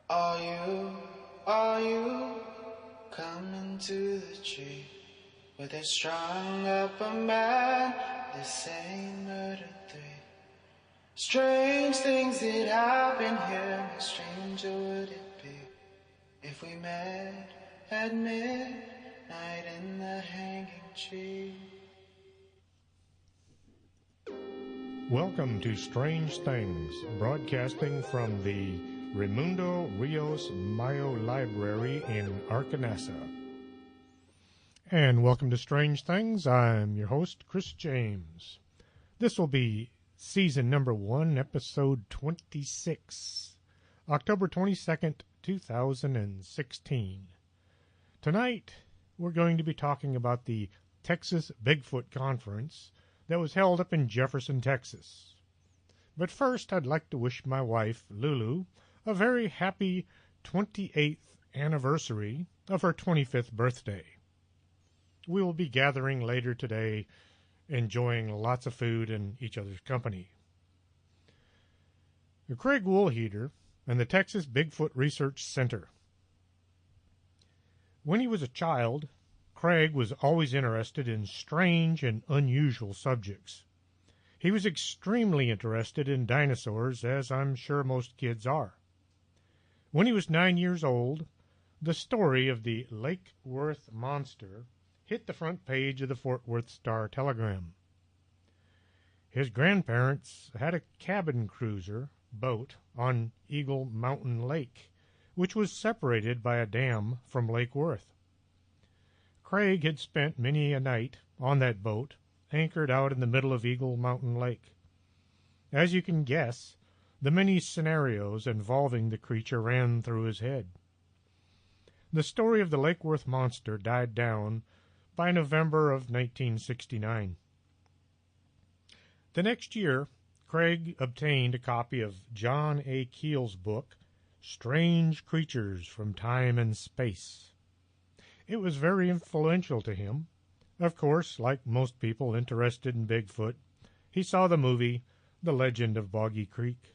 Are you coming to the tree where they strung up a man, they say murder three? Strange things that happen here, how stranger would it be if we met at midnight in the hanging tree? Welcome to Strange Things, broadcasting from the Raimundo Rios Mayo Library in Arkansas. And welcome to Strange Things. I'm your host, Chris James. This will be season number 1, episode 26, October 22nd, 2016. Tonight, we're going to be talking about the Texas Bigfoot Conference that was held up in Jefferson, Texas. But first, I'd like to wish my wife, Lulu, a very happy 28th anniversary of her 25th birthday. We will be gathering later today, enjoying lots of food and each other's company. Craig Woolheater and the Texas Bigfoot Research Center. When he was a child, Craig was always interested in strange and unusual subjects. He was extremely interested in dinosaurs, as I'm sure most kids are. When he was 9 years old, the story of the Lake Worth monster hit the front page of the Fort Worth Star-Telegram. His grandparents had a cabin cruiser boat on Eagle Mountain Lake, which was separated by a dam from Lake Worth. Craig had spent many a night on that boat, anchored out in the middle of Eagle Mountain Lake. As you can guess, the many scenarios involving the creature ran through his head. The story of the Lake Worth monster died down by November of 1969. The next year, Craig obtained a copy of John A. Keel's book, Strange Creatures from Time and Space. It was very influential to him. Of course, like most people interested in Bigfoot, he saw the movie The Legend of Boggy Creek.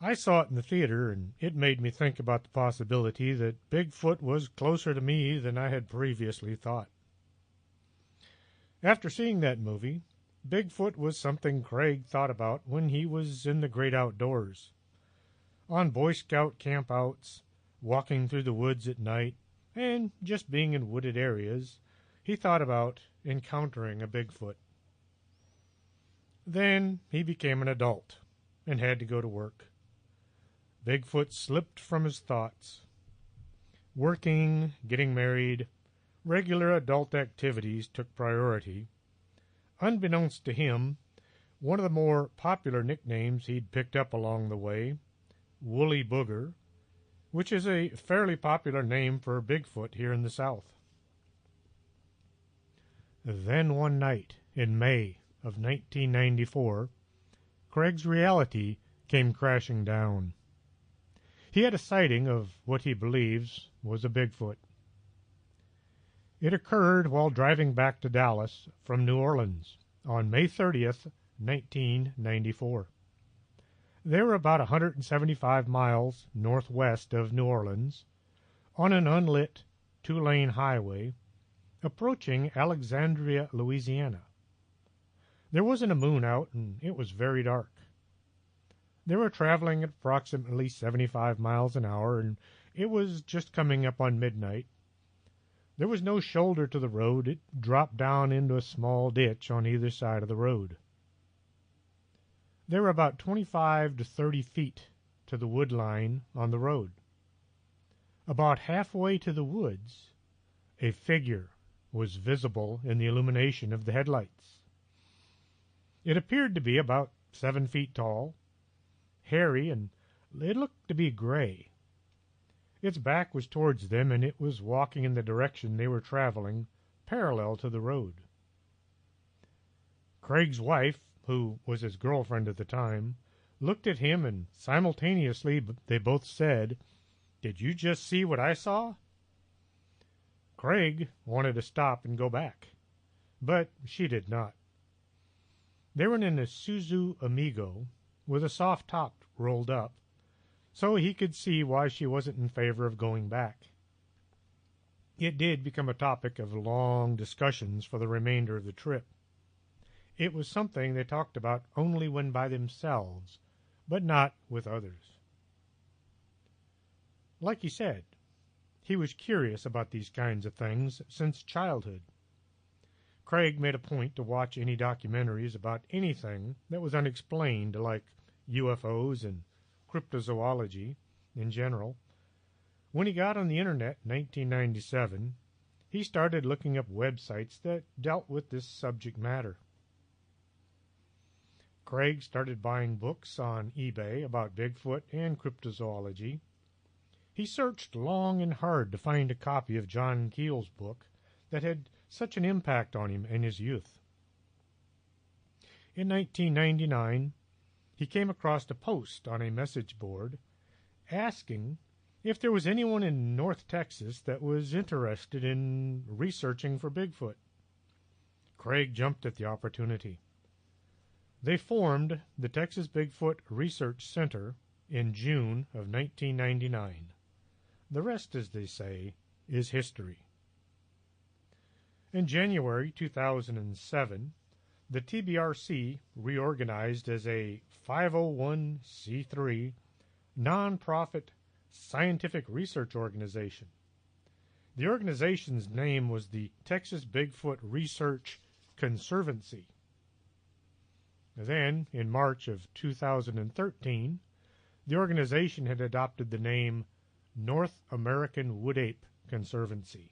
I saw it in the theater, and it made me think about the possibility that Bigfoot was closer to me than I had previously thought. After seeing that movie, Bigfoot was something Craig thought about when he was in the great outdoors. On Boy Scout campouts, walking through the woods at night, and just being in wooded areas, he thought about encountering a Bigfoot. Then he became an adult and had to go to work. Bigfoot slipped from his thoughts. Working, getting married, regular adult activities took priority. Unbeknownst to him, one of the more popular nicknames he'd picked up along the way, Woolly Booger, which is a fairly popular name for Bigfoot here in the South. Then one night in May of 1994, Craig's reality came crashing down. He had a sighting of what he believes was a Bigfoot. It occurred while driving back to Dallas from New Orleans on May 30th, 1994. They were about 175 miles northwest of New Orleans, on an unlit two-lane highway, approaching Alexandria, Louisiana. There wasn't a moon out, and it was very dark. They were traveling at approximately 75 miles an hour, and it was just coming up on midnight. There was no shoulder to the road. It dropped down into a small ditch on either side of the road. They were about 25 to 30 feet to the wood line on the road. About halfway to the woods, a figure was visible in the illumination of the headlights. It appeared to be about 7 feet tall, hairy, and it looked to be gray. Its back was towards them, and it was walking in the direction they were traveling, parallel to the road. Craig's wife, who was his girlfriend at the time, looked at him, and simultaneously they both said, "Did you just see what I saw?" Craig wanted to stop and go back, but she did not. They were in an Isuzu Amigo with a soft top rolled up, so he could see why she wasn't in favor of going back. It did become a topic of long discussions for the remainder of the trip. It was something they talked about only when by themselves, but not with others. Like he said, he was curious about these kinds of things since childhood. Craig made a point to watch any documentaries about anything that was unexplained, like UFOs and cryptozoology in general. When he got on the internet in 1997, he started looking up websites that dealt with this subject matter. Craig started buying books on eBay about Bigfoot and cryptozoology. He searched long and hard to find a copy of John Keel's book that had such an impact on him in his youth. In 1999, he came across a post on a message board asking if there was anyone in North Texas that was interested in researching for Bigfoot. Craig jumped at the opportunity. They formed the Texas Bigfoot Research Center in June of 1999. The rest, as they say, is history. In January 2007, the TBRC reorganized as a 501c3 nonprofit scientific research organization. The organization's name was the Texas Bigfoot Research Conservancy. Then, in March of 2013, the organization had adopted the name North American Woodape Conservancy.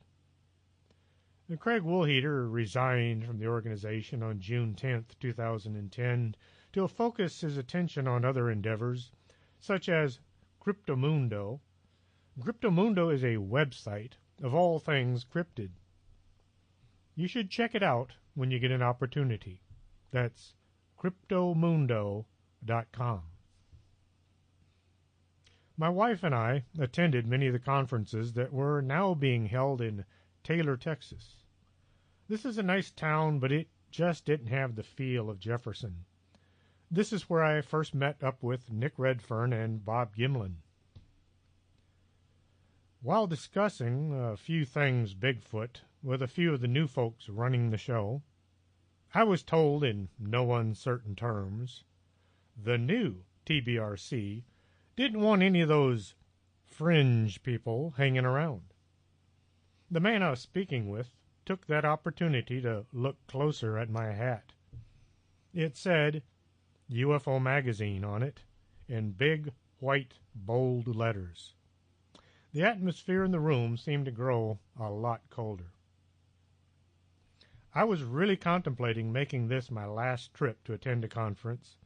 Craig Woolheater resigned from the organization on June 10, 2010, to focus his attention on other endeavors, such as Cryptomundo. Cryptomundo is a website of all things cryptid. You should check it out when you get an opportunity. That's cryptomundo.com. My wife and I attended many of the conferences that were now being held in Taylor, Texas. This is a nice town, but it just didn't have the feel of Jefferson. This is where I first met up with Nick Redfern and Bob Gimlin. While discussing a few things Bigfoot with a few of the new folks running the show, I was told in no uncertain terms the new TBRC didn't want any of those fringe people hanging around. The man I was speaking with took that opportunity to look closer at my hat. It said UFO Magazine on it in big, white, bold letters. The atmosphere in the room seemed to grow a lot colder. I was really contemplating making this my last trip to attend a conference.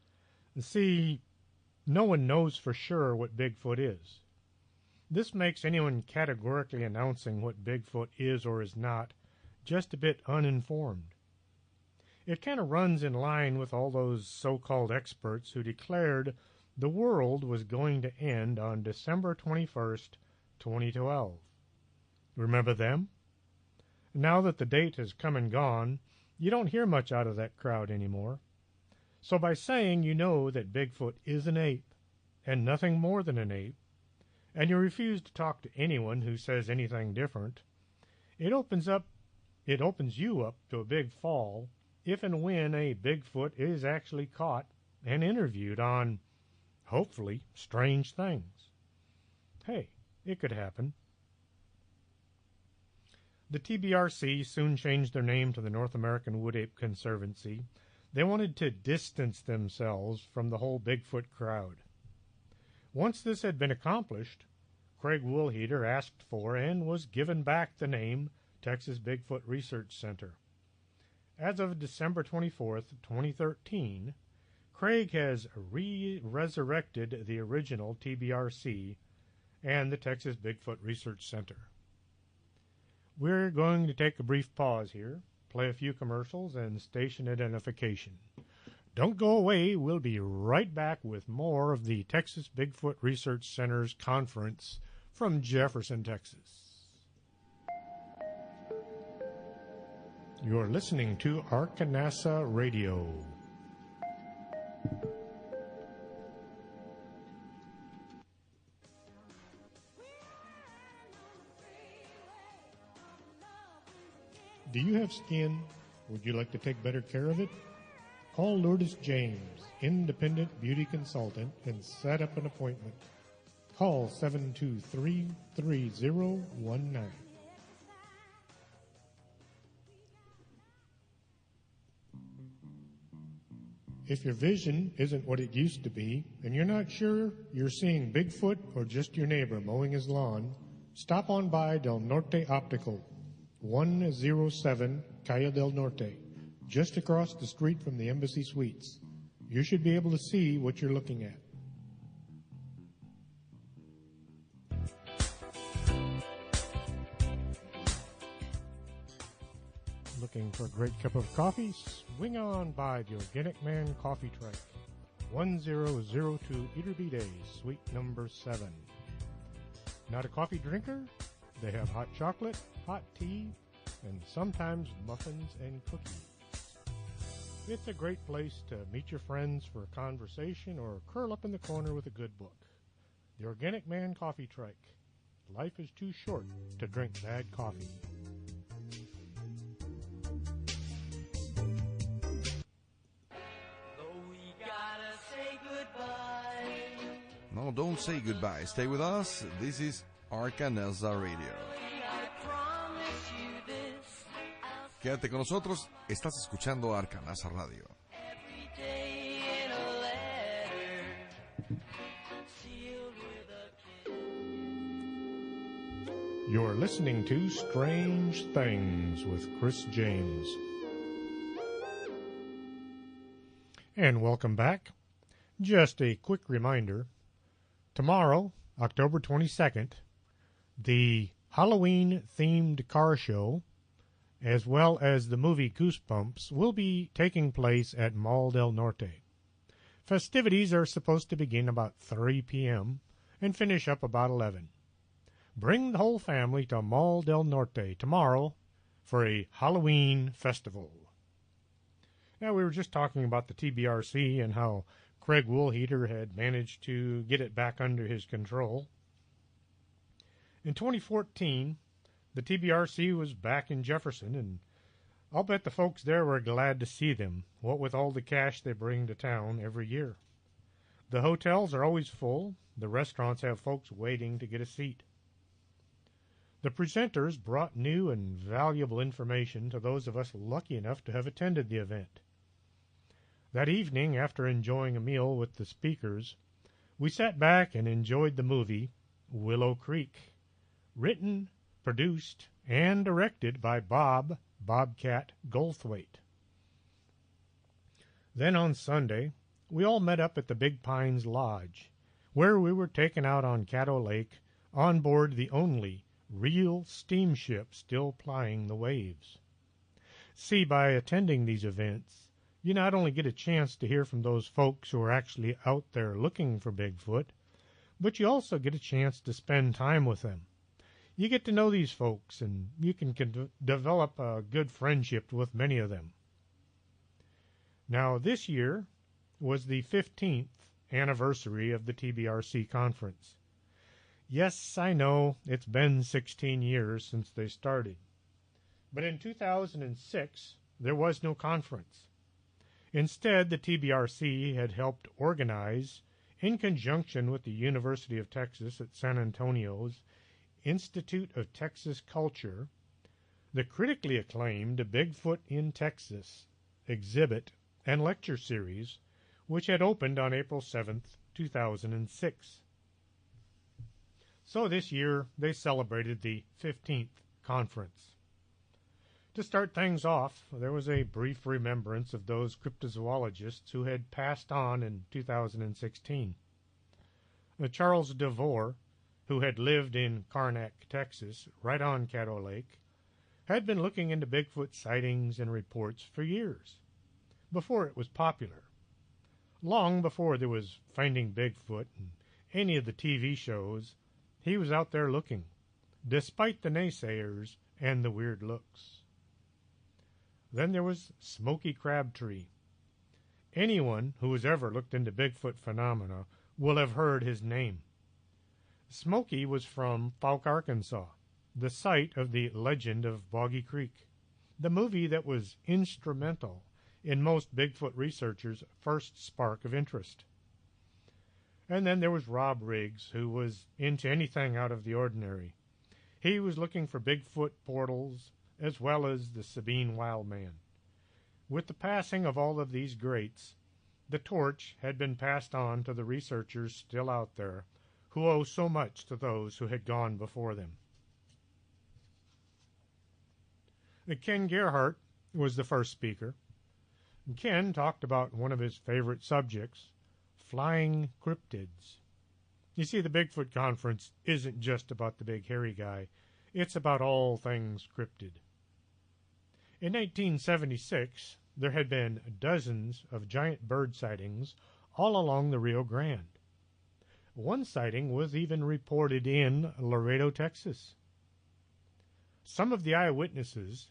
See, no one knows for sure what Bigfoot is. This makes anyone categorically announcing what Bigfoot is or is not just a bit uninformed. It kind of runs in line with all those so-called experts who declared the world was going to end on December 21st, 2012. Remember them? Now that the date has come and gone, you don't hear much out of that crowd anymore. So by saying you know that Bigfoot is an ape, and nothing more than an ape, and you refuse to talk to anyone who says anything different, it opens you up to a big fall if and when a Bigfoot is actually caught and interviewed on, hopefully, strange things. Hey, it could happen. The TBRC soon changed their name to the North American Woodape Conservancy. They wanted to distance themselves from the whole Bigfoot crowd. Once this had been accomplished, Craig Woolheater asked for and was given back the name Texas Bigfoot Research Center. As of December 24th, 2013, Craig has resurrected the original TBRC and the Texas Bigfoot Research Center. We're going to take a brief pause here, play a few commercials, and station identification. Don't go away. We'll be right back with more of the Texas Bigfoot Research Center's conference from Jefferson, Texas. You're listening to Arkanasa Radio. Do you have skin? Would you like to take better care of it? Call Lourdes James, independent beauty consultant, and set up an appointment. Call 723-3019. If your vision isn't what it used to be, and you're not sure you're seeing Bigfoot or just your neighbor mowing his lawn, stop on by Del Norte Optical, 107 Calle del Norte, just across the street from the Embassy Suites. You should be able to see what you're looking at. Looking for a great cup of coffee? Swing on by the Organic Man Coffee Truck, 1002 Ederby Suite number 7. Not a coffee drinker? They have hot chocolate, hot tea, and sometimes muffins and cookies. It's a great place to meet your friends for a conversation or curl up in the corner with a good book. The Organic Man Coffee Truck. Life is too short to drink bad coffee. No, don't say goodbye. Stay with us. This is Arcanelza Radio. Quédate con nosotros. Estás escuchando Arcanelza Radio. You're listening to Strange Things with Chris James. And welcome back. Just a quick reminder. Tomorrow, October 22nd, the Halloween-themed car show, as well as the movie Goosebumps, will be taking place at Mall del Norte. Festivities are supposed to begin about 3 p.m. and finish up about 11. Bring the whole family to Mall del Norte tomorrow for a Halloween festival. Now, we were just talking about the TBRC and how Craig Woolheater had managed to get it back under his control. In 2014, the TBRC was back in Jefferson, and I'll bet the folks there were glad to see them, what with all the cash they bring to town every year. The hotels are always full. The restaurants have folks waiting to get a seat. The presenters brought new and valuable information to those of us lucky enough to have attended the event. That evening, after enjoying a meal with the speakers, we sat back and enjoyed the movie Willow Creek, written, produced, and directed by Bobcat Goldthwait. Then on Sunday, we all met up at the Big Pines Lodge, where we were taken out on Caddo Lake on board the only real steamship still plying the waves. See, by attending these events, you not only get a chance to hear from those folks who are actually out there looking for Bigfoot, but you also get a chance to spend time with them. You get to know these folks, and you can develop a good friendship with many of them. Now, this year was the 15th anniversary of the TBRC conference. Yes, I know it's been 16 years since they started. But in 2006, there was no conference. Instead, the TBRC had helped organize, in conjunction with the University of Texas at San Antonio's Institute of Texas Culture, the critically acclaimed Bigfoot in Texas exhibit and lecture series, which had opened on April 7th, 2006. So this year, they celebrated the 15th conference. To start things off, there was a brief remembrance of those cryptozoologists who had passed on in 2016. Charles DeVore, who had lived in Karnak, Texas, right on Caddo Lake, had been looking into Bigfoot sightings and reports for years, before it was popular. Long before there was Finding Bigfoot and any of the TV shows, he was out there looking, despite the naysayers and the weird looks. Then there was Smoky Crabtree. Anyone who has ever looked into Bigfoot phenomena will have heard his name. Smoky was from Fouke, Arkansas, the site of the legend of Boggy Creek. the movie that was instrumental in most Bigfoot researchers' first spark of interest. And then there was Rob Riggs, who was into anything out of the ordinary. He was looking for Bigfoot portals as well as the Sabine Wildman. With the passing of all of these greats, the torch had been passed on to the researchers still out there, who owe so much to those who had gone before them. Ken Gerhardt was the first speaker. Ken talked about one of his favorite subjects, flying cryptids. You see, the Bigfoot conference isn't just about the big hairy guy. It's about all things cryptid. In 1976, there had been dozens of giant bird sightings all along the Rio Grande. One sighting was even reported in Laredo, Texas. Some of the eyewitnesses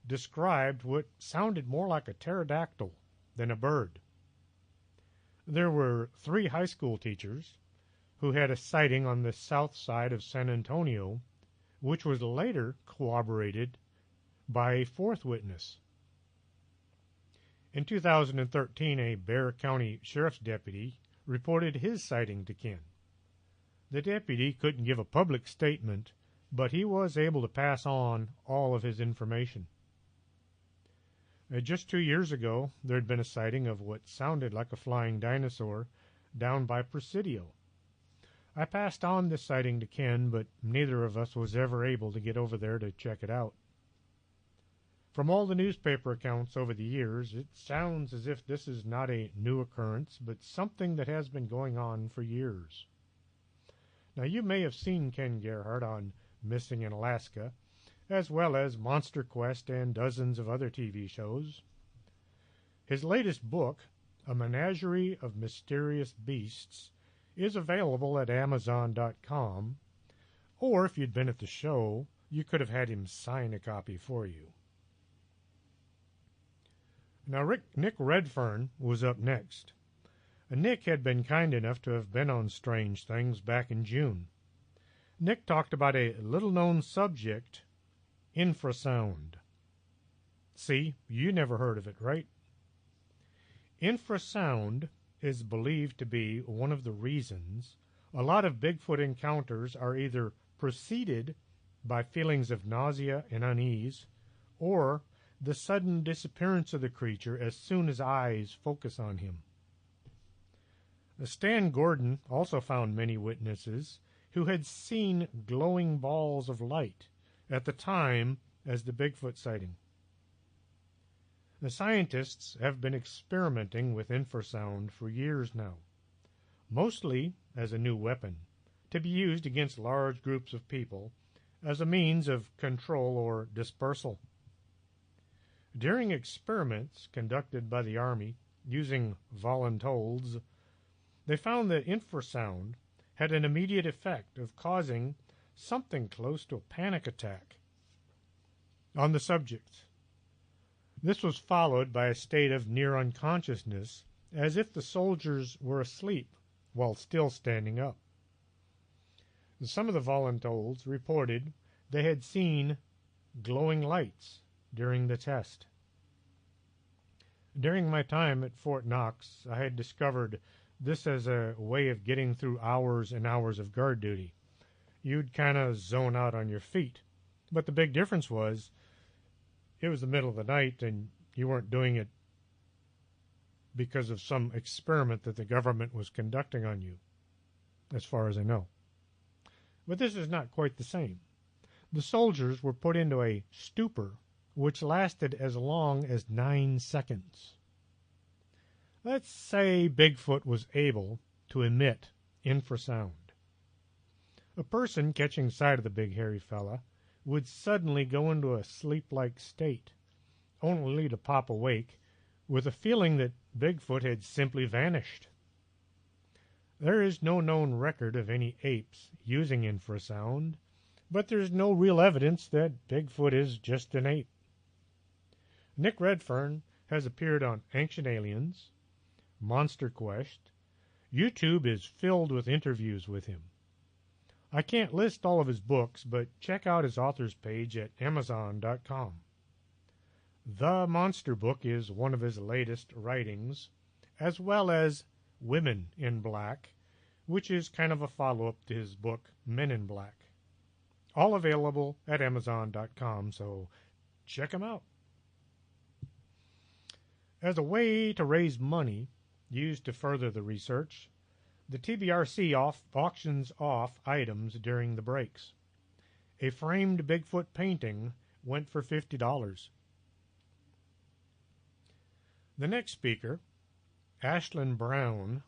described what sounded more like a pterodactyl than a bird. There were 3 high school teachers who had a sighting on the south side of San Antonio, which was later corroborated by a 4th witness. In 2013, a Bexar County Sheriff's deputy reported his sighting to Ken. The deputy couldn't give a public statement, but he was able to pass on all of his information. Just 2 years ago, there had been a sighting of what sounded like a flying dinosaur down by Presidio. I passed on this sighting to Ken, but neither of us was ever able to get over there to check it out. From all the newspaper accounts over the years, it sounds as if this is not a new occurrence, but something that has been going on for years. Now, you may have seen Ken Gerhardt on Missing in Alaska, as well as Monster Quest and dozens of other TV shows. His latest book, A Menagerie of Mysterious Beasts, is available at Amazon.com, or if you'd been at the show, you could have had him sign a copy for you. Now, Nick Redfern was up next. Nick had been kind enough to have been on Strange Things back in June. Nick talked about a little-known subject, Infrasound. See, you never heard of it, right? Infrasound is believed to be one of the reasons a lot of Bigfoot encounters are either preceded by feelings of nausea and unease, or the sudden disappearance of the creature as soon as eyes focus on him. Stan Gordon also found many witnesses who had seen glowing balls of light at the time as the Bigfoot sighting. The scientists have been experimenting with infrasound for years now, mostly as a new weapon to be used against large groups of people as a means of control or dispersal. During experiments conducted by the Army using voluntold, they found that infrasound had an immediate effect of causing something close to a panic attack on the subjects. This was followed by a state of near unconsciousness, as if the soldiers were asleep while still standing up. Some of the voluntolds reported they had seen glowing lights during the test. During my time at Fort Knox, I had discovered this as a way of getting through hours and hours of guard duty. You'd kind of zone out on your feet. But the big difference was it was the middle of the night and you weren't doing it because of some experiment that the government was conducting on you, as far as I know. But this is not quite the same. The soldiers were put into a stupor which lasted as long as 9 seconds. Let's say Bigfoot was able to emit infrasound. A person catching sight of the big hairy fella would suddenly go into a sleep-like state, only to pop awake with a feeling that Bigfoot had simply vanished. There is no known record of any apes using infrasound, but there's no real evidence that Bigfoot is just an ape. Nick Redfern has appeared on Ancient Aliens, Monster Quest. YouTube is filled with interviews with him. I can't list all of his books, but check out his author's page at Amazon.com. The Monster Book is one of his latest writings, as well as Women in Black, which is kind of a follow-up to his book Men in Black. All available at Amazon.com, so check them out. As a way to raise money used to further the research, the TBRC auctions off items during the breaks. A framed Bigfoot painting went for $50. The next speaker, Ashlyn Brown,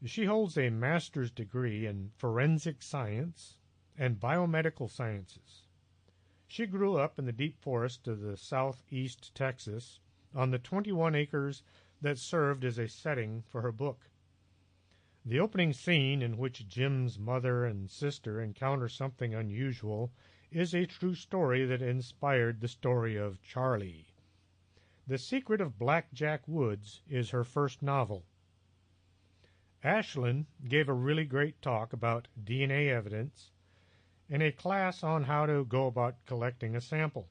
she holds a master's degree in forensic science and biomedical sciences. She grew up in the deep forest of the southeast Texas on the 21 acres that served as a setting for her book. The opening scene, in which Jim's mother and sister encounter something unusual, is a true story that inspired the story of Charlie. The Secret of Blackjack Woods is her first novel. Ashlyn gave a really great talk about DNA evidence and a class on how to go about collecting a sample.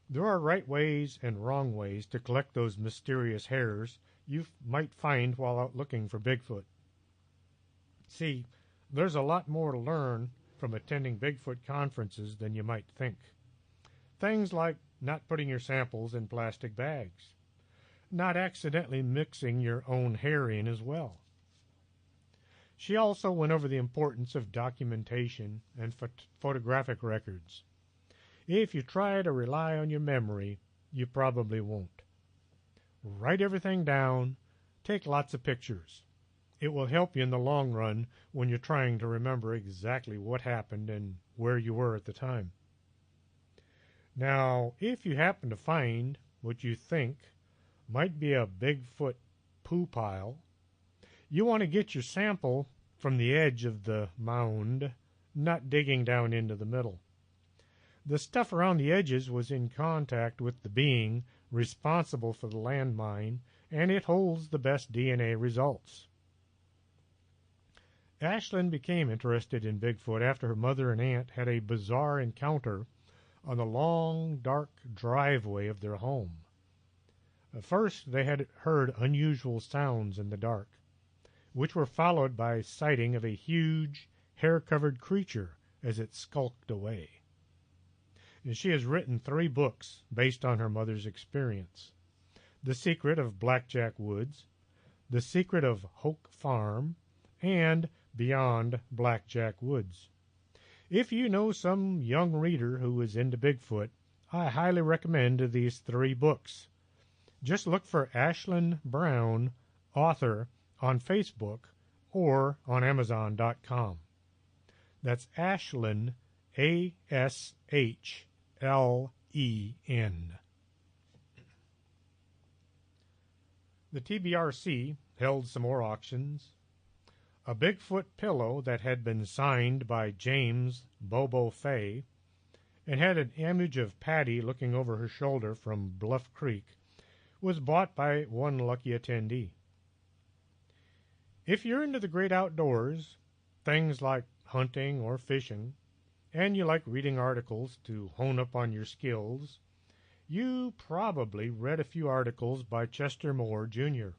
There are right ways and wrong ways to collect those mysterious hairs you might find while out looking for Bigfoot. See, there's a lot more to learn from attending Bigfoot conferences than you might think. Things like not putting your samples in plastic bags, not accidentally mixing your own hair in as well. She also went over the importance of documentation and photographic records. If you try to rely on your memory, you probably won't. Write everything down, take lots of pictures. It will help you in the long run when you're trying to remember exactly what happened and where you were at the time. Now, if you happen to find what you think might be a Bigfoot poo pile, you want to get your sample from the edge of the mound, not digging down into the middle. The stuff around the edges was in contact with the being responsible for the landmine, and it holds the best DNA results. Ashlyn became interested in Bigfoot after her mother and aunt had a bizarre encounter on the long, dark driveway of their home. At first, they had heard unusual sounds in the dark, which were followed by a sighting of a huge, hair-covered creature as it skulked away. And she has written 3 books based on her mother's experience: The Secret of Blackjack Woods, The Secret of Hoke Farm, and Beyond Blackjack Woods. If you know some young reader who is into Bigfoot, I highly recommend these 3 books. Just look for Ashlyn Brown, author, on Facebook or on Amazon.com. That's Ashlyn, A-S-H-L-E-N. The TBRC held some more auctions. A Bigfoot pillow that had been signed by James Bobo Fay and had an image of Patty looking over her shoulder from Bluff Creek was bought by one lucky attendee. If you're into the great outdoors, things like hunting or fishing, and you like reading articles to hone up on your skills, you probably read a few articles by Chester Moore, Jr.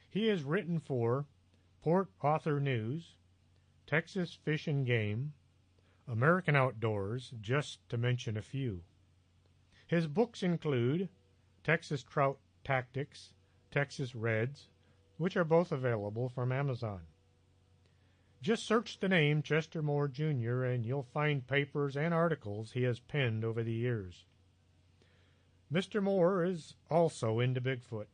He has written for Port Author News, Texas Fish and Game, American Outdoors, just to mention a few. His books include Texas Trout Tactics, Texas Reds, which are both available from Amazon. Just search the name Chester Moore, Jr., and you'll find papers and articles he has penned over the years. Mr. Moore is also into Bigfoot.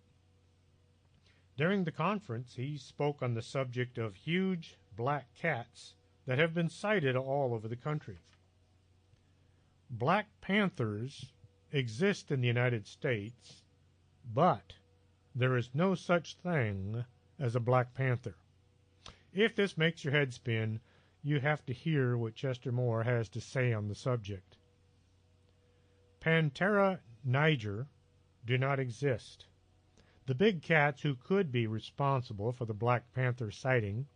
During the conference, he spoke on the subject of huge black cats that have been sighted all over the country. Black panthers exist in the United States, but there is no such thing as a black panther. If this makes your head spin, you have to hear what Chester Moore has to say on the subject. Panthera niger do not exist. The big cats who could be responsible for the black panther sighting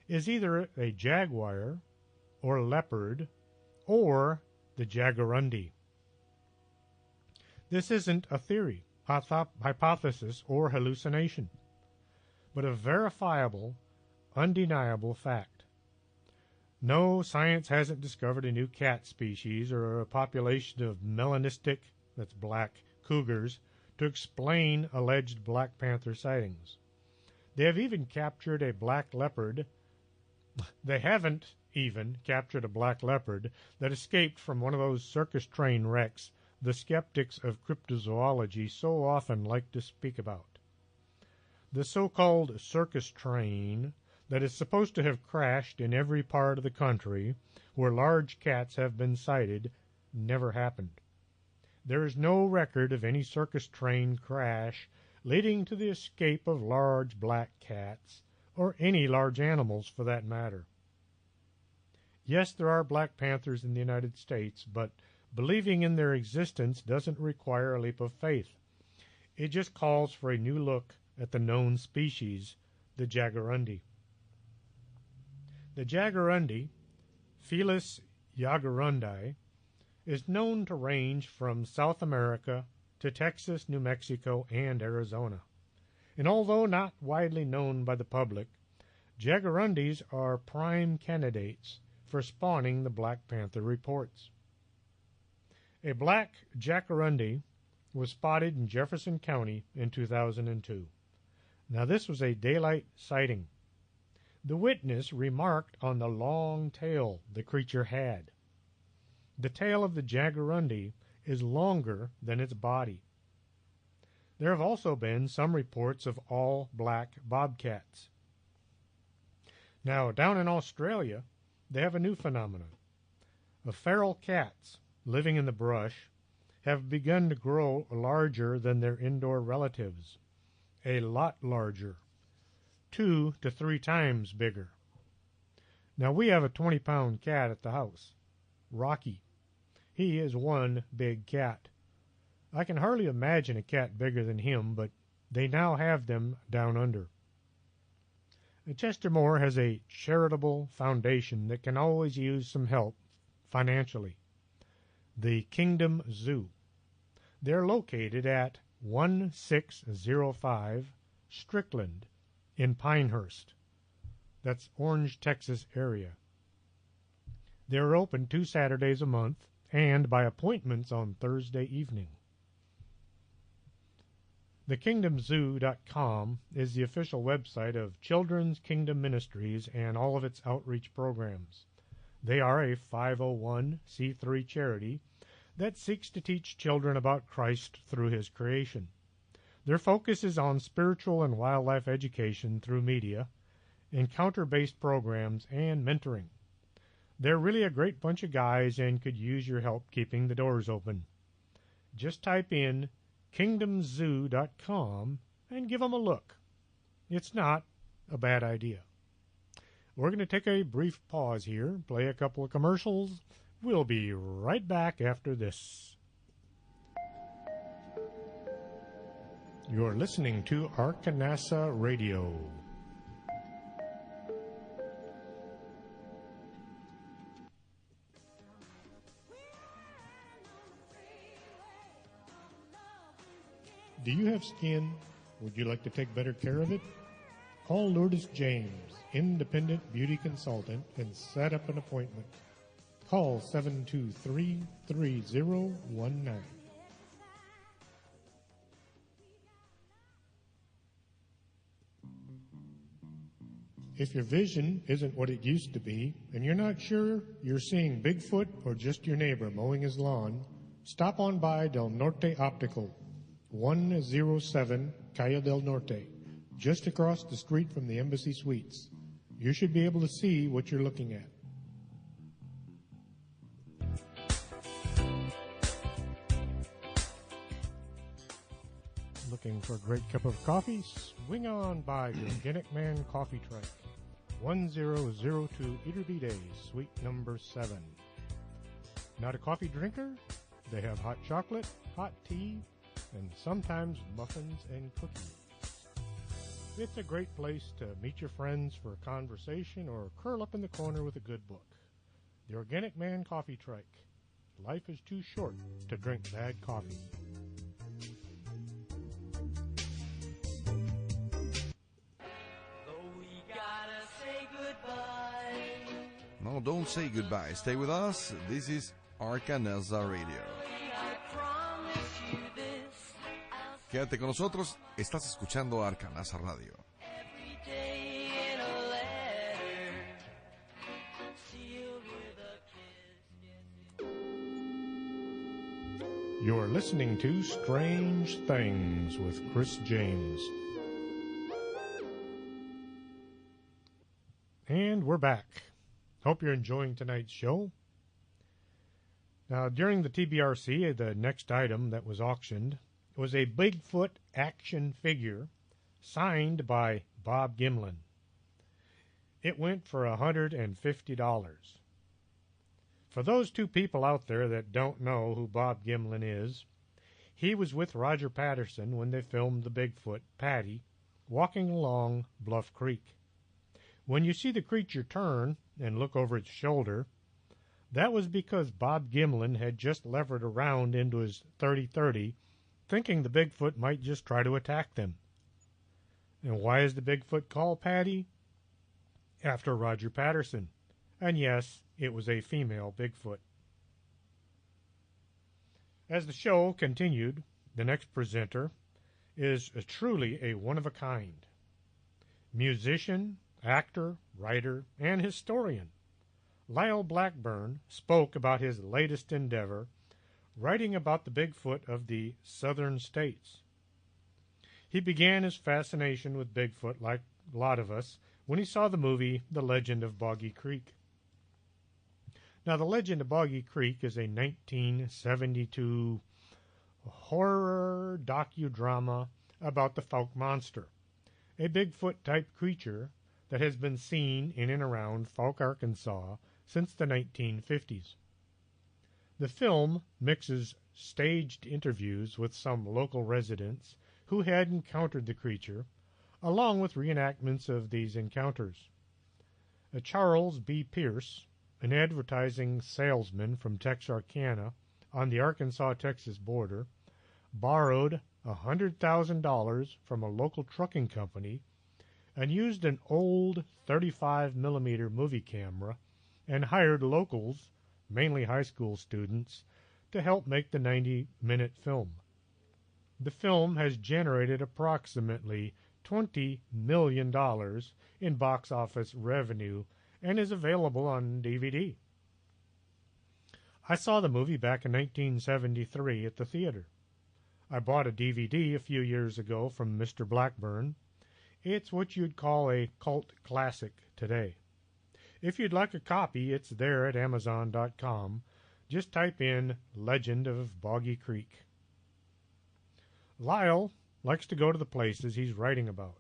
is either a jaguar or leopard or the jaguarundi. This isn't a theory, hypothesis, or hallucination, but a verifiable, undeniable fact. No, science hasn't discovered a new cat species or a population of melanistic, that's black, cougars to explain alleged Black Panther sightings. They have even captured a black leopard. They haven't even captured a black leopard that escaped from one of those circus train wrecks the skeptics of cryptozoology so often like to speak about. The so-called circus train that is supposed to have crashed in every part of the country where large cats have been sighted never happened. There is no record of any circus train crash leading to the escape of large black cats, or any large animals for that matter. Yes, there are black panthers in the United States, but believing in their existence doesn't require a leap of faith. It just calls for a new look at the known species, the jaguarundi. The jaguarundi, Felis jaguarundi, is known to range from South America to Texas, New Mexico, and Arizona. And although not widely known by the public, jaguarundis are prime candidates for spawning the Black Panther reports. A black jaguarundi was spotted in Jefferson County in 2002. Now, this was a daylight sighting. The witness remarked on the long tail the creature had. The tail of the jaguarundi is longer than its body. There have also been some reports of all black bobcats. Now, down in Australia, they have a new phenomenon. The feral cats living in the brush have begun to grow larger than their indoor relatives, a lot larger, 2 to 3 times bigger. Now, we have a 20-pound cat at the house, Rocky. He is one big cat. I can hardly imagine a cat bigger than him, but they now have them down under. Chester Moore has a charitable foundation that can always use some help financially. The Kingdom Zoo. They're located at 1605 Strickland in Pinehurst. That's Orange, Texas area. They're open 2 Saturdays a month and by appointments on Thursday evening. TheKingdomZoo.com is the official website of Children's Kingdom Ministries and all of its outreach programs. They are a 501c3 charity that seeks to teach children about Christ through His creation. Their focus is on spiritual and wildlife education through media, encounter-based programs, and mentoring. They're really a great bunch of guys and could use your help keeping the doors open. Just type in KingdomZoo.com and give them a look. It's not a bad idea. We're going to take a brief pause here, play a couple of commercials. We'll be right back after this. You're listening to Arkanasa Radio. Do you have skin? Would you like to take better care of it? Call Lourdes James, independent beauty consultant, and set up an appointment. Call 723-3019. If your vision isn't what it used to be, and you're not sure you're seeing Bigfoot or just your neighbor mowing his lawn, stop on by Del Norte Optical, 107 Calle del Norte, just across the street from the Embassy Suites. You should be able to see what you're looking at. Looking for a great cup of coffee? Swing on by the Organic Man Coffee Truck, 1002 Iturbide, suite number 7. Not a coffee drinker? They have hot chocolate, hot tea, and sometimes muffins and cookies. It's a great place to meet your friends for a conversation or curl up in the corner with a good book. The Organic Man Coffee Truck. Life is too short to drink bad coffee. No, don't say goodbye. Stay with us. This is Arcanelza Radio. Quédate con nosotros. Estás escuchando Arcanelza Radio. You're listening to Strange Things with Chris James. And we're back. Hope you're enjoying tonight's show. Now, during the TBRC, the next item that was auctioned was a Bigfoot action figure signed by Bob Gimlin. It went for $150. For those two people out there that don't know who Bob Gimlin is, he was with Roger Patterson when they filmed the Bigfoot, Patty, walking along Bluff Creek. When you see the creature turn and look over its shoulder, that was because Bob Gimlin had just levered around into his 30-30, thinking the Bigfoot might just try to attack them. And why is the Bigfoot called Patty? After Roger Patterson. And yes, it was a female Bigfoot. As the show continued, the next presenter is truly a one-of-a-kind. Musician, actor, writer, and historian. Lyle Blackburn spoke about his latest endeavor, writing about the Bigfoot of the southern states. He began his fascination with Bigfoot, like a lot of us, when he saw the movie The Legend of Boggy Creek. Now, The Legend of Boggy Creek is a 1972 horror docudrama about the Fouke monster, a Bigfoot-type creature that has been seen in and around Fouke, Arkansas since the 1950s. The film mixes staged interviews with some local residents who had encountered the creature, along with reenactments of these encounters. Charles B. Pierce, an advertising salesman from Texarkana on the Arkansas-Texas border, borrowed $100,000 from a local trucking company and used an old 35mm movie camera and hired locals, mainly high school students, to help make the 90-minute film. The film has generated approximately $20 million in box office revenue and is available on DVD. I saw the movie back in 1973 at the theater. I bought a DVD a few years ago from Mr. Blackburn. It's what you'd call a cult classic today. If you'd like a copy, it's there at Amazon.com. Just type in Legend of Boggy Creek. Lyle likes to go to the places he's writing about,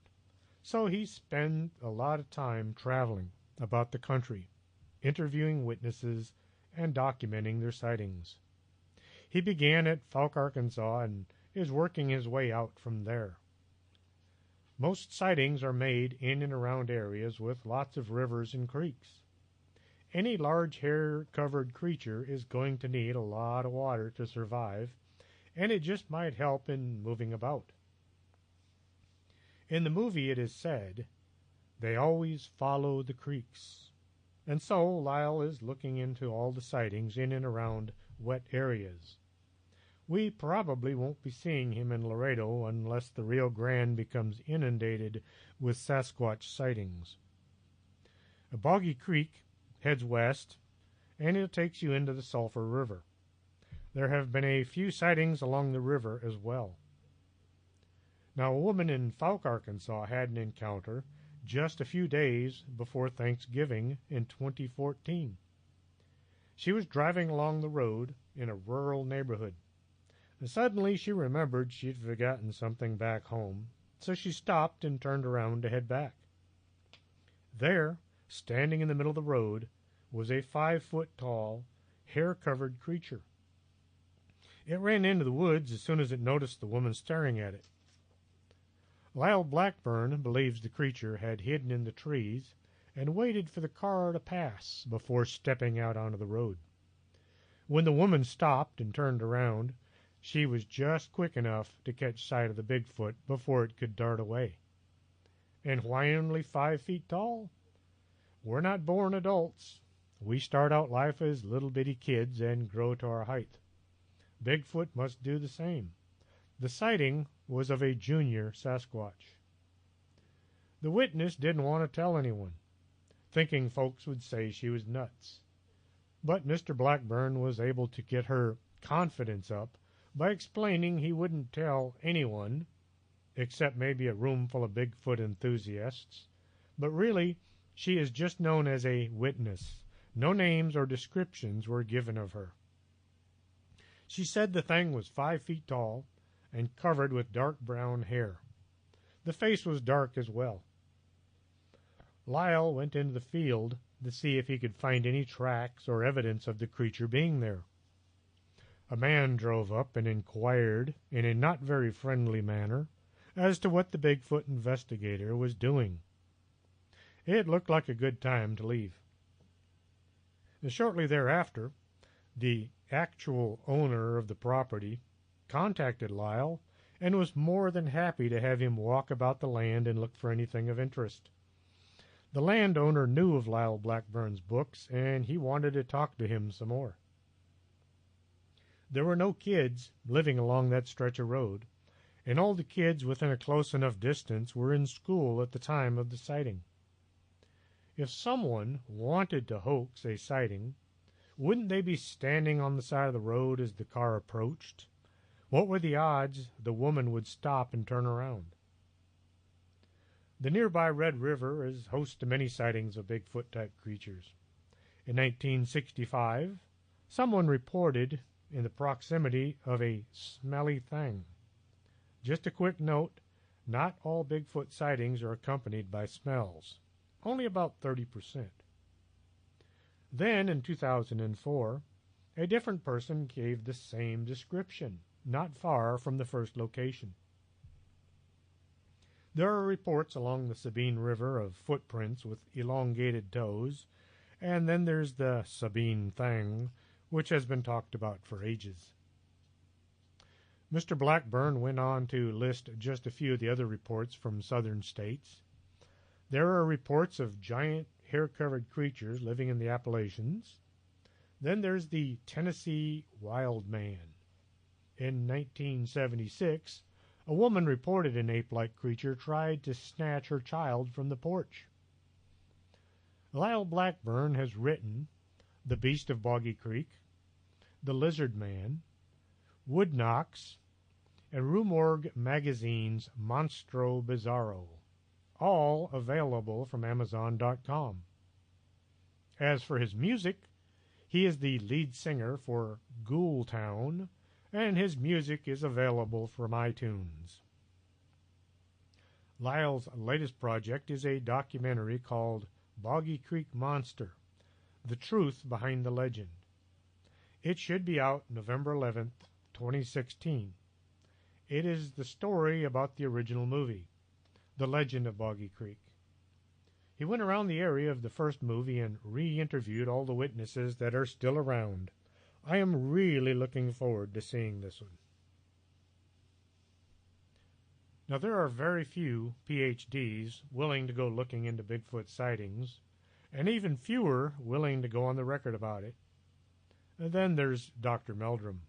so he spends a lot of time traveling about the country, interviewing witnesses and documenting their sightings. He began at Fouke, Arkansas, and is working his way out from there. Most sightings are made in and around areas with lots of rivers and creeks. Any large hair-covered creature is going to need a lot of water to survive, and it just might help in moving about. In the movie it is said, they always follow the creeks. And so Lyle is looking into all the sightings in and around wet areas. We probably won't be seeing him in Laredo unless the Rio Grande becomes inundated with Sasquatch sightings. A Boggy Creek heads west, and it takes you into the Sulphur River. There have been a few sightings along the river as well. Now, a woman in Fouke, Arkansas had an encounter just a few days before Thanksgiving in 2014. She was driving along the road in a rural neighborhood. And suddenly she remembered she'd forgotten something back home, so she stopped and turned around to head back. There, standing in the middle of the road, was a 5-foot-tall, hair-covered creature. It ran into the woods as soon as it noticed the woman staring at it. Lyle Blackburn believes the creature had hidden in the trees and waited for the car to pass before stepping out onto the road. When the woman stopped and turned around, she was just quick enough to catch sight of the Bigfoot before it could dart away. And why only 5 feet tall? We're not born adults. We start out life as little bitty kids and grow to our height. Bigfoot must do the same. The sighting was of a junior Sasquatch. The witness didn't want to tell anyone, thinking folks would say she was nuts. But Mr. Blackburn was able to get her confidence up by explaining he wouldn't tell anyone, except maybe a room full of Bigfoot enthusiasts, but really she is just known as a witness. No names or descriptions were given of her. She said the thing was 5 feet tall and covered with dark brown hair. The face was dark as well. Lyle went into the field to see if he could find any tracks or evidence of the creature being there. A man drove up and inquired in a not very friendly manner as to what the Bigfoot investigator was doing. It looked like a good time to leave. Shortly thereafter, the actual owner of the property contacted Lyle and was more than happy to have him walk about the land and look for anything of interest. The landowner knew of Lyle Blackburn's books, and he wanted to talk to him some more. There were no kids living along that stretch of road, and all the kids within a close enough distance were in school at the time of the sighting. If someone wanted to hoax a sighting, wouldn't they be standing on the side of the road as the car approached? What were the odds the woman would stop and turn around? The nearby Red River is host to many sightings of Bigfoot-type creatures. In 1965, someone reported in the proximity of a smelly thing. Just a quick note, not all Bigfoot sightings are accompanied by smells, only about 30%. Then, in 2004, a different person gave the same description, not far from the first location. There are reports along the Sabine River of footprints with elongated toes, and then there's the Sabine Thing, which has been talked about for ages. Mr. Blackburn went on to list just a few of the other reports from southern states. There are reports of giant hair-covered creatures living in the Appalachians. Then there's the Tennessee Wild Man. In 1976, a woman reported an ape-like creature tried to snatch her child from the porch. Lyle Blackburn has written The Beast of Boggy Creek, The Lizard Man, Woodknox, and Rue Morgue Magazine's Monstro Bizarro, all available from Amazon.com. As for his music, he is the lead singer for Ghoul Town, and his music is available from iTunes. Lyle's latest project is a documentary called Boggy Creek Monster, The Truth Behind the Legend. It should be out November 11th, 2016. It is the story about the original movie, The Legend of Boggy Creek. He went around the area of the first movie and re-interviewed all the witnesses that are still around. I am really looking forward to seeing this one. Now, there are very few PhDs willing to go looking into Bigfoot sightings, and even fewer willing to go on the record about it. And then there's Dr. Meldrum.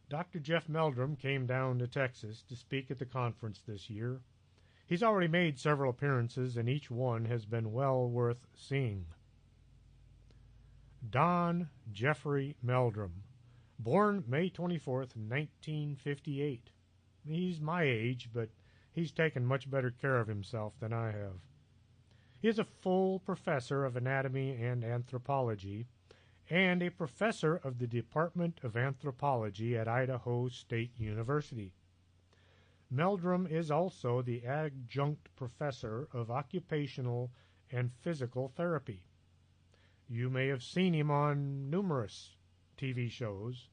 Dr. Jeff Meldrum came down to Texas to speak at the conference this year. He's already made several appearances, and each one has been well worth seeing. Don Jeffrey Meldrum, born May 24th, 1958. He's my age, but he's taken much better care of himself than I have. He is a full professor of anatomy and anthropology, and a professor of the Department of Anthropology at Idaho State University. Meldrum is also the adjunct professor of occupational and physical therapy. You may have seen him on numerous TV shows,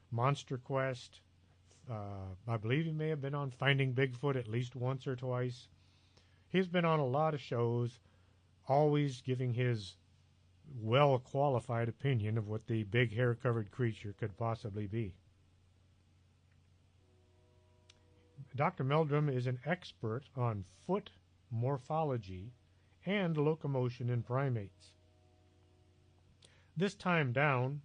Monster Quest. I believe he may have been on Finding Bigfoot at least once or twice. He's been on a lot of shows, always giving his well-qualified opinion of what the big hair-covered creature could possibly be. Dr. Meldrum is an expert on foot morphology and locomotion in primates. This time down,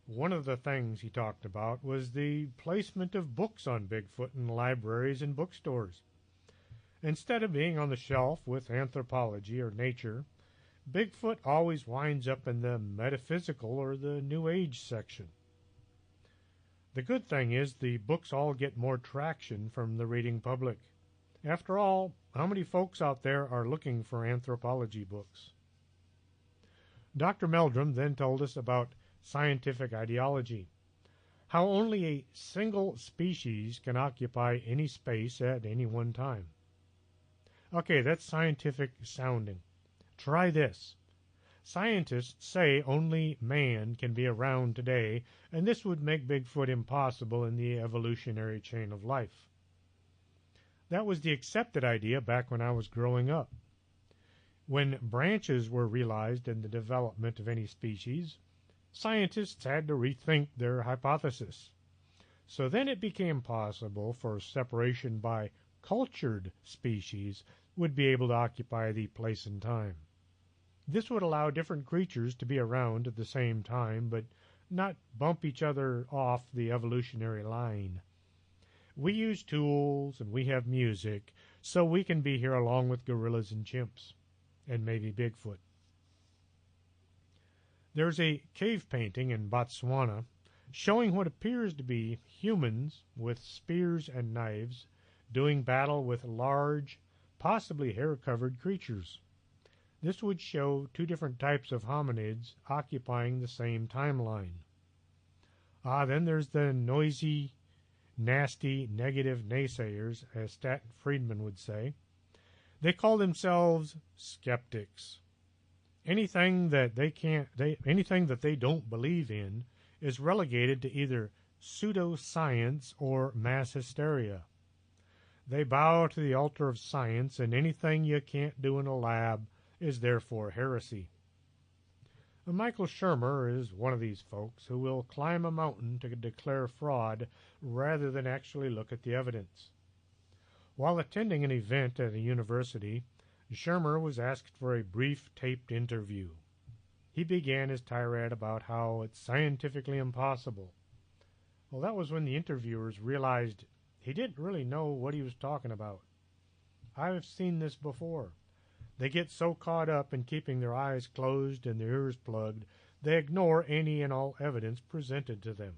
one of the things he talked about was the placement of books on Bigfoot in libraries and bookstores. Instead of being on the shelf with anthropology or nature, Bigfoot always winds up in the metaphysical or the New Age section. The good thing is the books all get more traction from the reading public. After all, how many folks out there are looking for anthropology books? Dr. Meldrum then told us about scientific ideology, how only a single species can occupy any space at any one time. Okay, that's scientific sounding. Try this. Scientists say only man can be around today, and this would make Bigfoot impossible in the evolutionary chain of life. That was the accepted idea back when I was growing up. When branches were realized in the development of any species, scientists had to rethink their hypothesis. So then it became possible for separation by cultured species would be able to occupy the place and time. This would allow different creatures to be around at the same time, but not bump each other off the evolutionary line. We use tools and we have music, so we can be here along with gorillas and chimps, and maybe Bigfoot. There's a cave painting in Botswana showing what appears to be humans with spears and knives doing battle with large, possibly hair-covered creatures. This would show two different types of hominids occupying the same timeline. Then there's the noisy, nasty, negative naysayers, as Stanton Friedman would say. They call themselves skeptics. Anything that they don't believe in is relegated to either pseudoscience or mass hysteria. They bow to the altar of science, and anything you can't do in a lab is therefore heresy. Michael Shermer is one of these folks who will climb a mountain to declare fraud rather than actually look at the evidence. While attending an event at a university, Shermer was asked for a brief taped interview. He began his tirade about how it's scientifically impossible. Well, that was when the interviewers realized he didn't really know what he was talking about. I've seen this before. They get so caught up in keeping their eyes closed and their ears plugged, they ignore any and all evidence presented to them.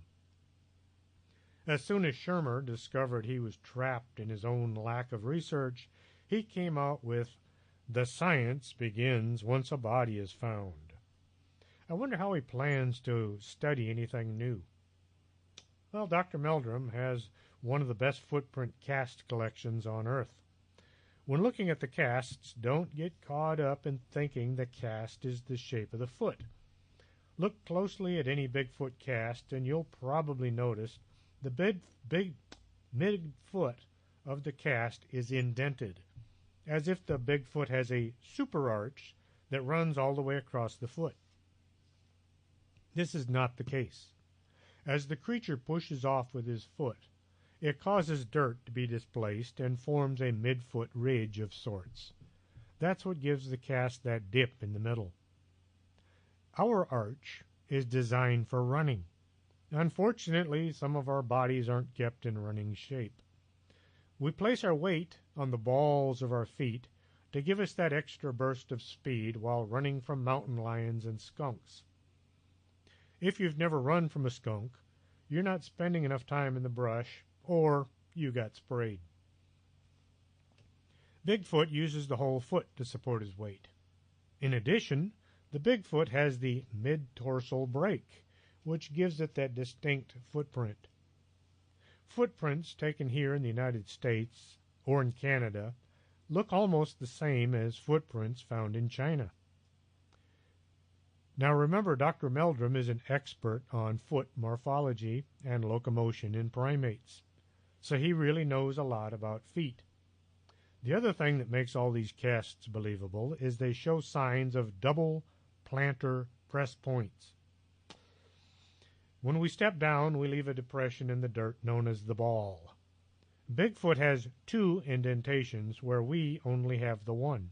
As soon as Shermer discovered he was trapped in his own lack of research, he came out with, "The science begins once a body is found." I wonder how he plans to study anything new. Well, Dr. Meldrum has one of the best footprint cast collections on Earth. When looking at the casts, don't get caught up in thinking the cast is the shape of the foot. Look closely at any Bigfoot cast, and you'll probably notice the big mid-foot of the cast is indented, as if the Bigfoot has a super arch that runs all the way across the foot. This is not the case. As the creature pushes off with his foot, it causes dirt to be displaced and forms a mid-foot ridge of sorts. That's what gives the cast that dip in the middle. Our arch is designed for running. Unfortunately, some of our bodies aren't kept in running shape. We place our weight on the balls of our feet to give us that extra burst of speed while running from mountain lions and skunks. If you've never run from a skunk, you're not spending enough time in the brush, or you got sprayed. Bigfoot uses the whole foot to support his weight. In addition, the Bigfoot has the mid-dorsal break, which gives it that distinct footprint. Footprints taken here in the United States or in Canada look almost the same as footprints found in China. Now remember, Dr. Meldrum is an expert on foot morphology and locomotion in primates, so he really knows a lot about feet. The other thing that makes all these casts believable is they show signs of double plantar press points. When we step down, we leave a depression in the dirt known as the ball. Bigfoot has 2 indentations where we only have the 1,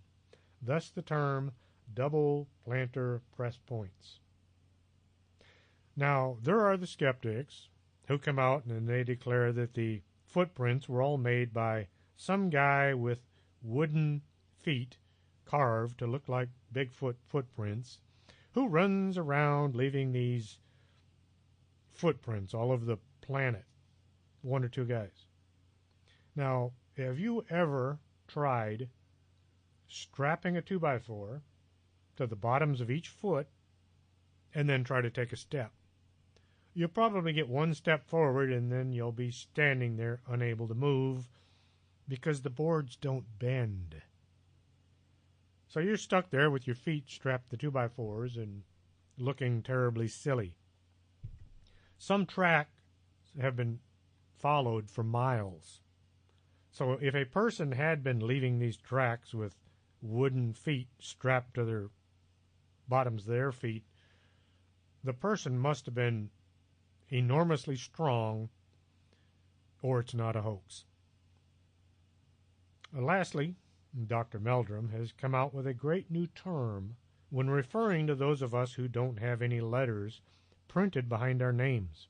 thus the term double plantar press points. Now, there are the skeptics who come out and they declare that the footprints were all made by some guy with wooden feet carved to look like Bigfoot footprints, who runs around leaving these footprints all over the planet. One or two guys. Now, have you ever tried strapping a 2x4 to the bottoms of each foot and then try to take a step? You'll probably get one step forward and then you'll be standing there unable to move because the boards don't bend. So you're stuck there with your feet strapped to 2x4s and looking terribly silly. Some tracks have been followed for miles. So if a person had been leaving these tracks with wooden feet strapped to their bottoms of their feet, the person must have been enormously strong, or it's not a hoax. Lastly, Dr. Meldrum has come out with a great new term when referring to those of us who don't have any letters printed behind our names.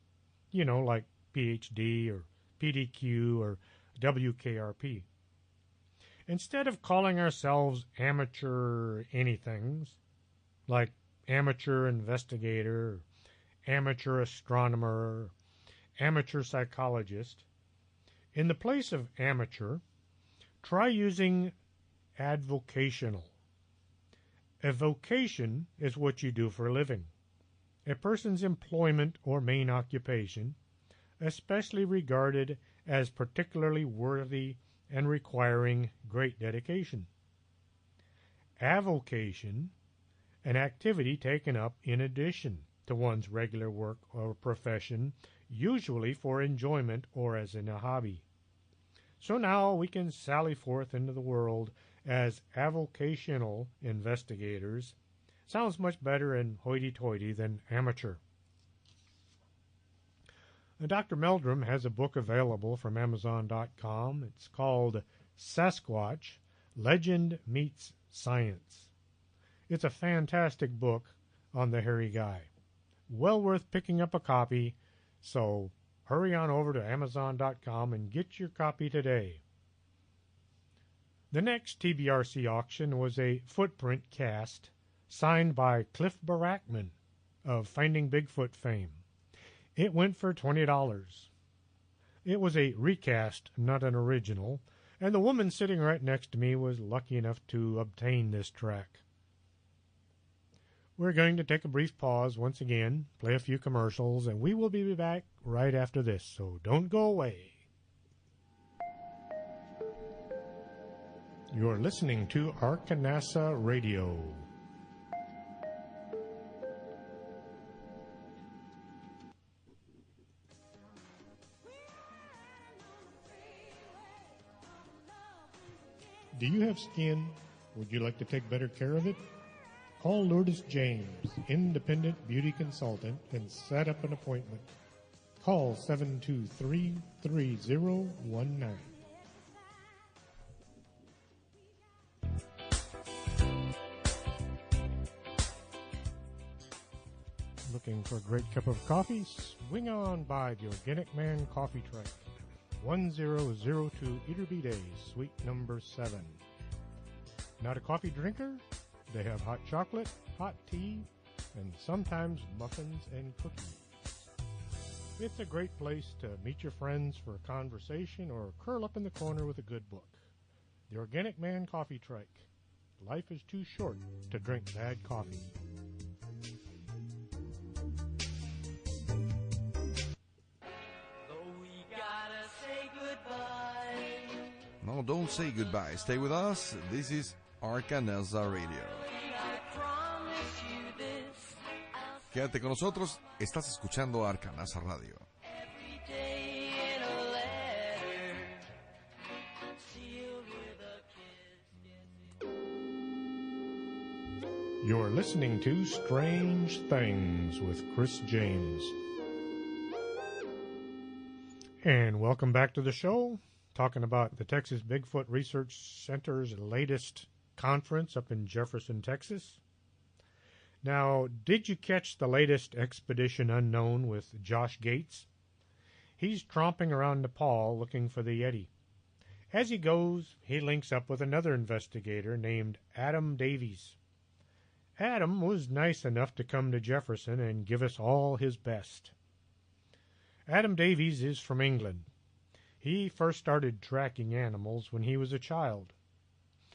You know, like PhD or PDQ or WKRP. Instead of calling ourselves amateur anythings, like amateur investigator, amateur astronomer, amateur psychologist, in the place of amateur, try using advocational. A vocation is what you do for a living. A person's employment or main occupation, especially regarded as particularly worthy and requiring great dedication. Avocation, an activity taken up in addition to one's regular work or profession, usually for enjoyment or as in a hobby. So now we can sally forth into the world as avocational investigators. Sounds much better and hoity-toity than amateur. Dr. Meldrum has a book available from Amazon.com. It's called Sasquatch, Legend Meets Science. It's a fantastic book on the hairy guy. Well worth picking up a copy, so hurry on over to Amazon.com and get your copy today. The next TBRC auction was a footprint cast signed by Cliff Barackman of Finding Bigfoot fame. It went for $20. It was a recast, not an original, and the woman sitting right next to me was lucky enough to obtain this track. We're going to take a brief pause once again, play a few commercials, and we will be back right after this, so don't go away. You're listening to Arkanasa Radio. Do you have skin? Would you like to take better care of it? Call Lourdes James, independent beauty consultant, and set up an appointment. Call 723-3019. Looking for a great cup of coffee? Swing on by the Organic Man Coffee Truck, 1002 Eaterby Day, suite number 7. Not a coffee drinker? They have hot chocolate, hot tea, and sometimes muffins and cookies. It's a great place to meet your friends for a conversation or curl up in the corner with a good book. The Organic Man Coffee Truck. Life is too short to drink bad coffee. No, don't say goodbye. Stay with us. This is Arkanasa Radio. Quédate con nosotros. Estás escuchando Arkanasa Radio. You're listening to Strange Things with Chris James. And welcome back to the show, talking about the Texas Bigfoot Research Center's latest conference up in Jefferson, Texas. Now, did you catch the latest Expedition Unknown with Josh Gates? He's tromping around Nepal looking for the Yeti. As he goes, he links up with another investigator named Adam Davies. Adam was nice enough to come to Jefferson and give us all his best. Adam Davies is from England. He first started tracking animals when he was a child.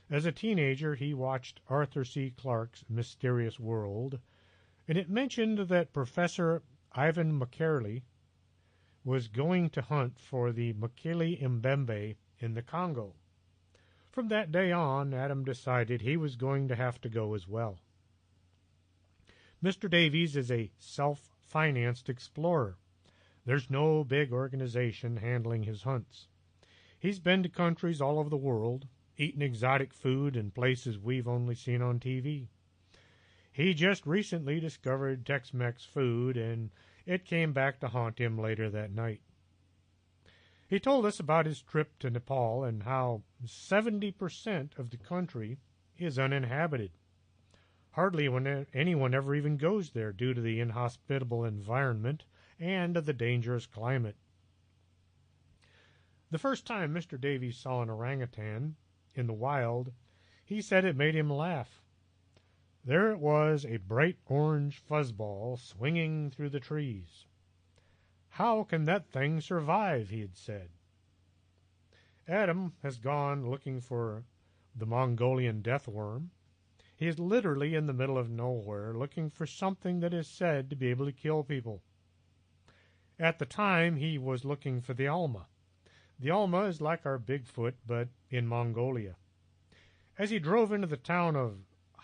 As a teenager, he watched Arthur C. Clarke's Mysterious World, and it mentioned that Professor Ivan McKerley was going to hunt for the Mekele Mbembe in the Congo. From that day on, Adam decided he was going to have to go as well. Mr. Davies is a self-financed explorer. There's no big organization handling his hunts. He's been to countries all over the world, eaten exotic food in places we've only seen on TV. He just recently discovered Tex-Mex food, and it came back to haunt him later that night. He told us about his trip to Nepal and how 70% of the country is uninhabited. Hardly anyone ever even goes there due to the inhospitable environment and the dangerous climate. The first time Mr. Davies saw an orangutan in the wild, he said it made him laugh. There it was, a bright orange fuzzball swinging through the trees. How can that thing survive, he had said. Adam has gone looking for the Mongolian deathworm. He is literally in the middle of nowhere looking for something that is said to be able to kill people. At the time, he was looking for the Alma. The Alma is like our Bigfoot, but in Mongolia. As he drove into the town of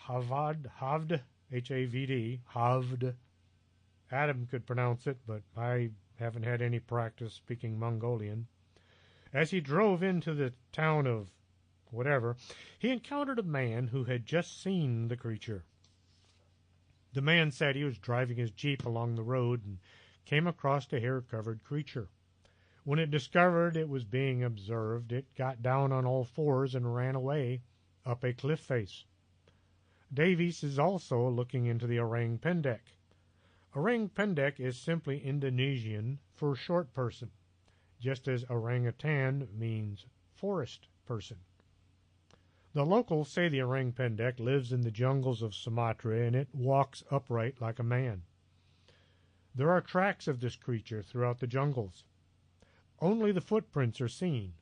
Havd, H-A-V-D, Havd, Adam could pronounce it, but I haven't had any practice speaking Mongolian. As he drove into the town of whatever, he encountered a man who had just seen the creature. The man said he was driving his Jeep along the road and came across a hair-covered creature. When it discovered it was being observed, it got down on all fours and ran away up a cliff face. Davies is also looking into the orang pendek. Orang pendek is simply Indonesian for short person, just as orangutan means forest person. The locals say the orang pendek lives in the jungles of Sumatra and it walks upright like a man. There are tracks of this creature throughout the jungles. Only the footprints are seen,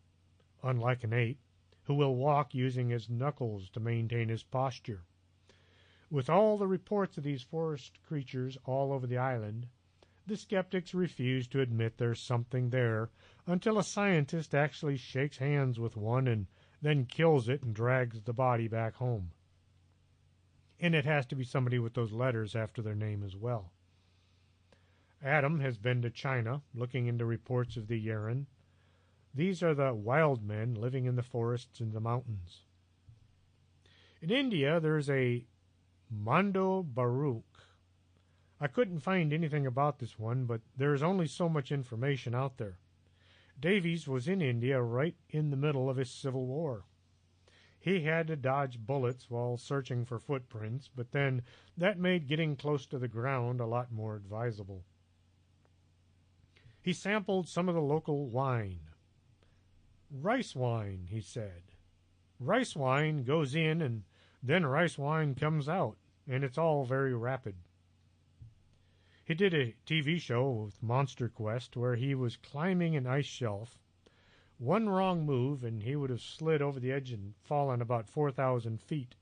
unlike an ape, who will walk using his knuckles to maintain his posture. With all the reports of these forest creatures all over the island, the skeptics refuse to admit there's something there until a scientist actually shakes hands with one and then kills it and drags the body back home. And it has to be somebody with those letters after their name as well. Adam has been to China looking into reports of the Yeren. These are the wild men living in the forests and the mountains. In India, there's a Mando Baruch. I couldn't find anything about this one, but there's only so much information out there. Davies was in India right in the middle of his civil war. He had to dodge bullets while searching for footprints, but then that made getting close to the ground a lot more advisable. He sampled some of the local wine. Rice wine, he said. Rice wine goes in and then rice wine comes out, and it's all very rapid. He did a TV show with Monster Quest where he was climbing an ice shelf. One wrong move and he would have slid over the edge and fallen about 4,000 feet.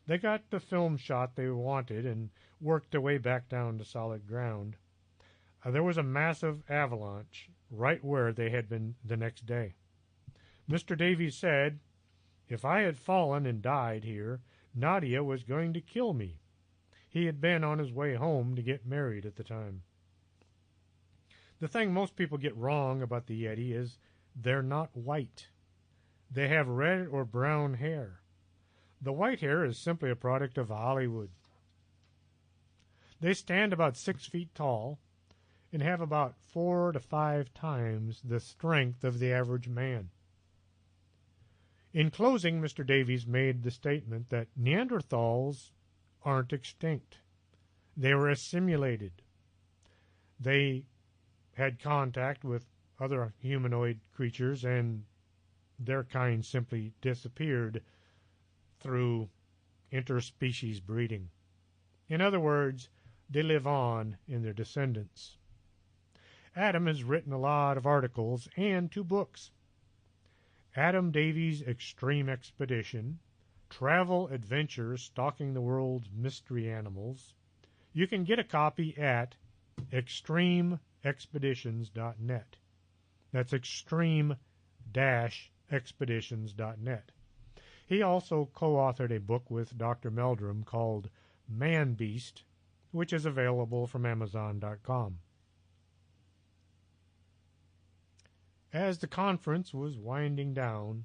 They got the film shot they wanted and worked their way back down to solid ground. There was a massive avalanche right where they had been the next day. Mr. Davies said, "If I had fallen and died here, Nadia was going to kill me." He had been on his way home to get married at the time. The thing most people get wrong about the Yeti is they're not white. They have red or brown hair. The white hair is simply a product of Hollywood. They stand about 6 feet tall and have about 4 to 5 times the strength of the average man. In closing, Mr. Davies made the statement that Neanderthals aren't extinct. They were assimilated. They had contact with other humanoid creatures, and their kind simply disappeared through interspecies breeding. In other words, they live on in their descendants. Adam has written a lot of articles and 2 books. Adam Davies' Extreme Expedition, Travel Adventures Stalking the World's Mystery Animals. You can get a copy at extremeexpeditions.net. That's extreme-expeditions.net. He also co-authored a book with Dr. Meldrum called Man Beast, which is available from Amazon.com. As the conference was winding down,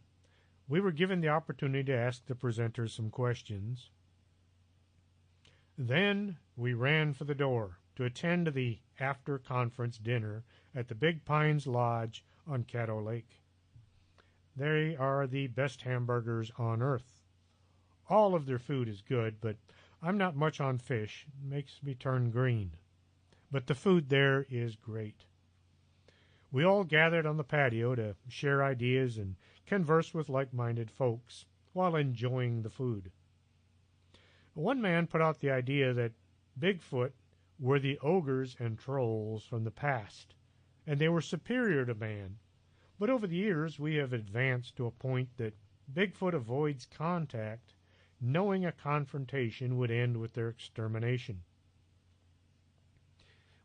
we were given the opportunity to ask the presenters some questions. Then we ran for the door to attend to the after-conference dinner at the Big Pines Lodge on Caddo Lake. They are the best hamburgers on earth. All of their food is good, but I'm not much on fish. It makes me turn green. But the food there is great. We all gathered on the patio to share ideas and converse with like-minded folks while enjoying the food. One man put out the idea that Bigfoot were the ogres and trolls from the past, and they were superior to man. But over the years, we have advanced to a point that Bigfoot avoids contact, knowing a confrontation would end with their extermination.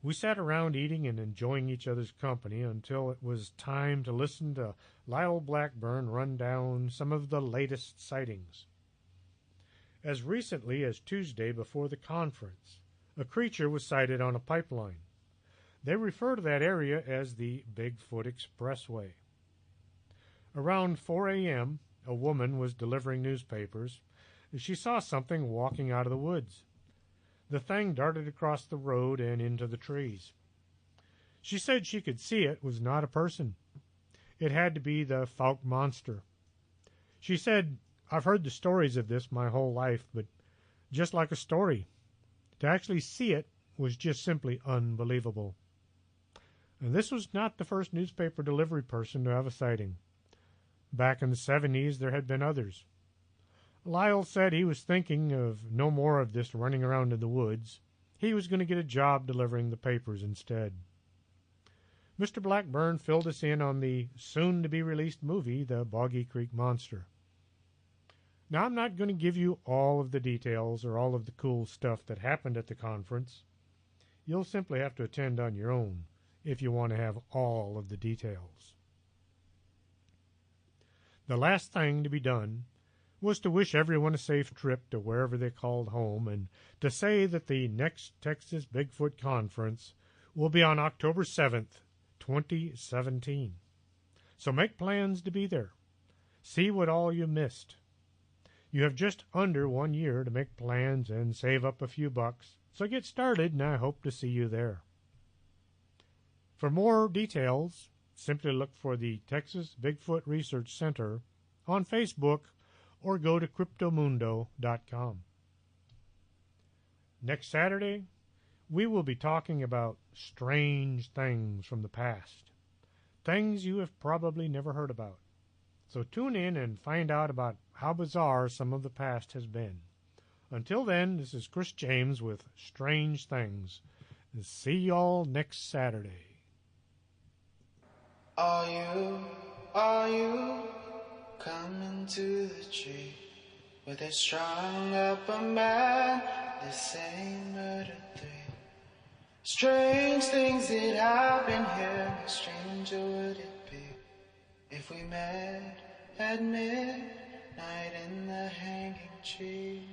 We sat around eating and enjoying each other's company until it was time to listen to Lyle Blackburn run down some of the latest sightings. As recently as Tuesday before the conference, a creature was sighted on a pipeline. They refer to that area as the Bigfoot Expressway. Around 4 a.m., a woman was delivering newspapers. She saw something walking out of the woods. The thing darted across the road and into the trees. She said she could see it was not a person. It had to be the Fouke monster. She said, "I've heard the stories of this my whole life, but just like a story. To actually see it was just simply unbelievable." And this was not the first newspaper delivery person to have a sighting. Back in the 70s, there had been others. Lyle said he was thinking of no more of this running around in the woods. He was going to get a job delivering the papers instead. Mr. Blackburn filled us in on the soon-to-be-released movie, The Boggy Creek Monster. Now, I'm not going to give you all of the details or all of the cool stuff that happened at the conference. You'll simply have to attend on your own if you want to have all of the details. The last thing to be done was to wish everyone a safe trip to wherever they called home and to say that the next Texas Bigfoot Conference will be on October 7th, 2017. So make plans to be there. See what all you missed. You have just under 1 year to make plans and save up a few bucks, so get started, and I hope to see you there. For more details, simply look for the Texas Bigfoot Research Center on Facebook or go to cryptomundo.com. Next Saturday, we will be talking about strange things from the past, things you have probably never heard about. So tune in and find out about how bizarre some of the past has been. Until then, this is Chris James with Strange Things. See y'all next Saturday. Are you coming to the tree where they strung up a man, they say murder 3? Strange things that happen here, how stranger would it be if we met at midnight in the hanging tree?